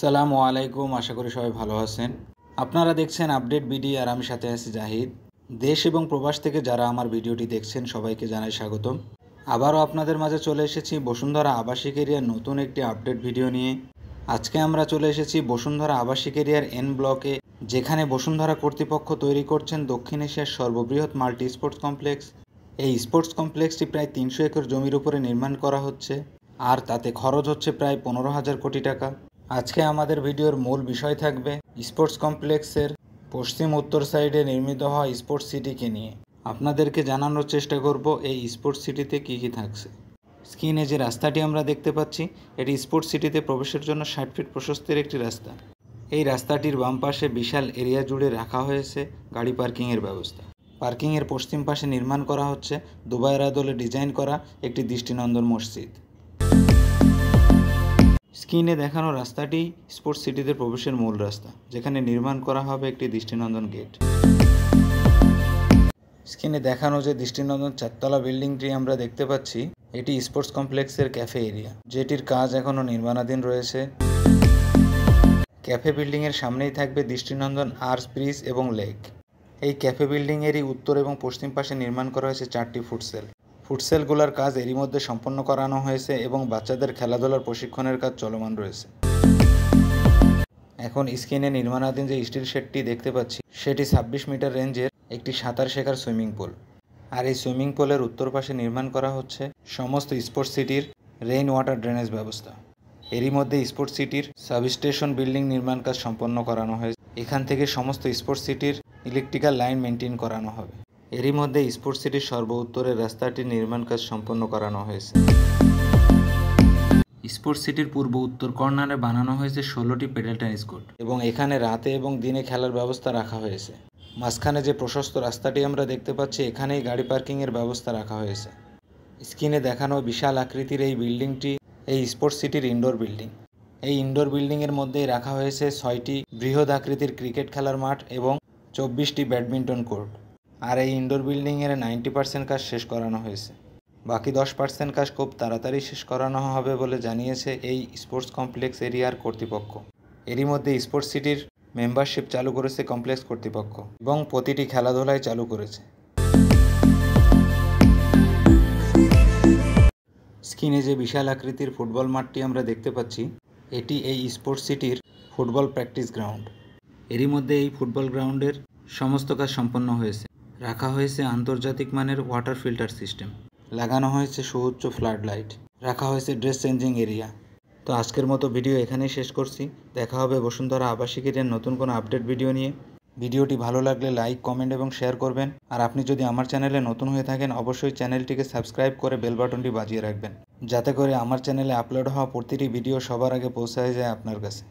আসসালামু আলাইকুম, আশা করি সবাই ভালো আছেন। আপনারা দেখছেন আপডেট বিডি আর আমি সাথে আছি জাহিদ। দেশ এবং প্রবাস থেকে যারা আমার ভিডিওটি দেখছেন সবাইকে জানাই স্বাগতম। আবারও আপনাদের মাঝে চলে এসেছি বসুন্ধরা আবাসিক এরিয়ার নতুন একটি আপডেট ভিডিও নিয়ে। আজকে আমরা চলে এসেছি বসুন্ধরা আবাসিক এরিয়ার এন ব্লকে, যেখানে বসুন্ধরা কর্তৃপক্ষ তৈরি করছেন দক্ষিণ এশিয়ার সর্ববৃহৎ মাল্টি স্পোর্টস কমপ্লেক্স। এই স্পোর্টস কমপ্লেক্সটি প্রায় 300 একর জমির উপরে নির্মাণ করা হচ্ছে, আর তাতে খরচ হচ্ছে প্রায় 15,000 কোটি টাকা। আজকে আমাদের ভিডিওর মূল বিষয় থাকবে স্পোর্টস কমপ্লেক্সের পশ্চিম উত্তর সাইডে নির্মিত হওয়া স্পোর্টস সিটিকে নিয়ে। আপনাদেরকে জানানোর চেষ্টা করব এই স্পোর্টস সিটিতে কী কী থাকছে। স্ক্রিনে যে রাস্তাটি আমরা দেখতে পাচ্ছি, এটি স্পোর্টস সিটিতে প্রবেশের জন্য 60 ফিট প্রশস্তের একটি রাস্তা। এই রাস্তাটির বাম পাশে বিশাল এরিয়া জুড়ে রাখা হয়েছে গাড়ি পার্কিংয়ের ব্যবস্থা। পার্কিংয়ের পশ্চিম পাশে নির্মাণ করা হচ্ছে দুবাইয়ের আদলে ডিজাইন করা একটি দৃষ্টিনন্দন মসজিদ। স্ক্রিনে দেখানো রাস্তাটি স্পোর্টস সিটিতে প্রবেশের মূল রাস্তা, যেখানে নির্মাণ করা হবে একটি দৃষ্টিনন্দন গেট। স্ক্রিনে দেখানো যে দৃষ্টিনন্দন 4তলা বিল্ডিংটি আমরা দেখতে পাচ্ছি, এটি স্পোর্টস কমপ্লেক্সের ক্যাফে এরিয়া, যেটির কাজ এখনও নির্মাণাধীন রয়েছে। ক্যাফে বিল্ডিংয়ের সামনেই থাকবে দৃষ্টিনন্দন আর্চ ব্রিজ এবং লেক। এই ক্যাফে বিল্ডিংয়েরই উত্তর এবং পশ্চিম পাশে নির্মাণ করা হয়েছে 4টি ফুটসেল। ফুটসেলগুলোর কাজ এরই মধ্যে সম্পন্ন করানো হয়েছে এবং বাচ্চাদের খেলাধুলার প্রশিক্ষণের কাজ চলমান রয়েছে। এখন স্ক্রিনে নির্মাণাধীন যে স্টিল শেডটি দেখতে পাচ্ছি, সেটি 26 মিটার রেঞ্জের একটি সাঁতার শেখার সুইমিং পুল। আর এই সুইমিং পুলের উত্তর পাশে নির্মাণ করা হচ্ছে সমস্ত স্পোর্টস সিটির রেইন ওয়াটার ড্রেনেজ ব্যবস্থা। এরই মধ্যে স্পোর্টস সিটির সাবস্টেশন বিল্ডিং নির্মাণ কাজ সম্পন্ন করানো হয়েছে। এখান থেকে সমস্ত স্পোর্টস সিটির ইলেকট্রিক্যাল লাইন মেনটেন করানো হবে। এরই মধ্যে স্পোর্টস সিটির সর্ব উত্তরের রাস্তাটির নির্মাণ কাজ সম্পন্ন করানো হয়েছে। স্পোর্টস সিটির পূর্ব উত্তর কর্নারে বানানো হয়েছে 16টি প্যাডেল টেনিস কোর্ট এবং এখানে রাতে এবং দিনে খেলার ব্যবস্থা রাখা হয়েছে। মাঝখানে যে প্রশস্ত রাস্তাটি আমরা দেখতে পাচ্ছি, এখানেই গাড়ি পার্কিংয়ের ব্যবস্থা রাখা হয়েছে। স্ক্রিনে দেখানো বিশাল আকৃতির এই বিল্ডিংটি এই স্পোর্টস সিটির ইনডোর বিল্ডিং। এই ইনডোর বিল্ডিংয়ের মধ্যেই রাখা হয়েছে 6টি বৃহৎ আকৃতির ক্রিকেট খেলার মাঠ এবং 24টি ব্যাডমিন্টন কোর্ট। আর এই ইনডোর বিল্ডিংয়ের 90% কাজ শেষ করানো হয়েছে। বাকি 10% কাজ খুব তাড়াতাড়ি শেষ করানো হবে বলে জানিয়েছে এই স্পোর্টস কমপ্লেক্স এরিয়ার কর্তৃপক্ষ। এরই মধ্যে স্পোর্টস সিটির মেম্বারশিপ চালু করেছে কমপ্লেক্স কর্তৃপক্ষ এবং প্রতিটি খেলাধুলায় চালু করেছে। স্ক্রিনে যে বিশাল আকৃতির ফুটবল মাঠটি আমরা দেখতে পাচ্ছি, এটি এই স্পোর্টস সিটির ফুটবল প্র্যাকটিস গ্রাউন্ড। এরই মধ্যে এই ফুটবল গ্রাউন্ডের সমস্ত কাজ সম্পন্ন হয়েছে। রাখা হয়েছে আন্তর্জাতিক মানের ওয়াটার ফিল্টার সিস্টেম, লাগানো হয়েছে সুউচ্চ ফ্লাড লাইট, রাখা হয়েছে ড্রেস চেঞ্জিং এরিয়া। তো আজকের মতো ভিডিও এখানেই শেষ করছি। দেখা হবে বসুন্ধরা আবাসিক এরিয়ার নতুন কোনো আপডেট ভিডিও নিয়ে। ভিডিওটি ভালো লাগলে লাইক, কমেন্ট এবং শেয়ার করবেন। আর আপনি যদি আমার চ্যানেলে নতুন হয়ে থাকেন, অবশ্যই চ্যানেলটিকে সাবস্ক্রাইব করে বেল বাটনটি বাজিয়ে রাখবেন, যাতে করে আমার চ্যানেলে আপলোড হওয়া প্রতিটি ভিডিও সবার আগে পৌঁছায় যায় আপনার কাছে।